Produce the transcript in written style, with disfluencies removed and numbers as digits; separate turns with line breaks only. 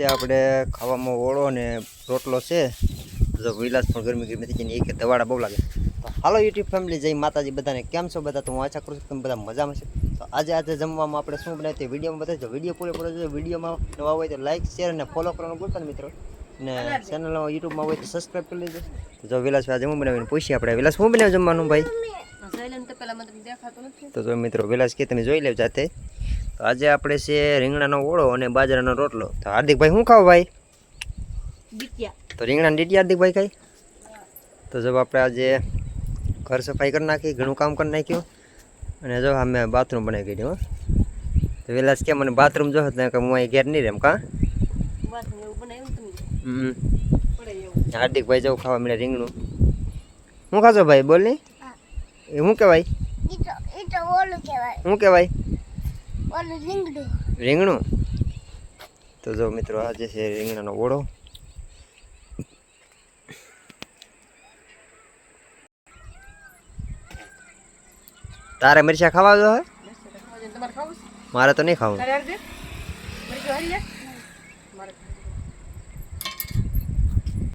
છે આપણે ખાવામાં ઓળો ને રોટલો છે. જો વિલાસ પણ ગરમી ગરમી થઈ જાય એક દવાડા બહુ લાગે. તો હાલો યુટ્યુબ ફેમિલી, જય માતાજી બધાને. કેમ છો બધા? તો હું આશા કરું છું તમે બધા મજામાં છે. તો આજે જમવામાં આપણે શું બનાવીએ તે વિડીયોમાં બતાવીશું. વિડીયો પૂરેપૂરો જો વિડીયોમાં નવા હોય તો લાઈક શેર અને ફોલો કરવાનું ભૂલતા નહીં મિત્રો. ને ચેનલ યુટ્યુબમાં હોય તો સબસ્ક્રાઈબ કરી લેજો. તો જો વિલાસ આજે હું બનાવીને પૂછીએ આપણે, વિલાસ શું બનાવ્યું જમવાનું ભાઈ? તો જો મિત્રો વિલાસ કે તમે જોઈ લેવ જાતે. તો આજે આપણે છે રીંગણાનો ઓળો અને બાજરાનો રોટલો. તો હાર્દિકભાઈ શું ખાવ ભાઈ? તો રીંગણાની ડીટી હાર્દિકભાઈ ખાઈ. તો જો આપણે આજે ઘર સફાઈ કરી નાખી, ઘણું કામ કરી નાખ્યું. અને જો અમે બાથરૂમ બનાવી ગયું. તો વિલાસ કે મને બાથરૂમ જો કે હું અહીં ઘેર નહીં રેમ કા હાર્દિકભાઈ જવું ખાવા મળે રીંગણું. શું ખાશો ભાઈ? બોલ ને. એ શું કહેવાય? શું કહેવાય? રીંગણું. તો જો મિત્રો આજે છે રીંગણાનો ઓળો. તારે મરચા ખાવા જો હે? મારે તો નહીં ખાવું.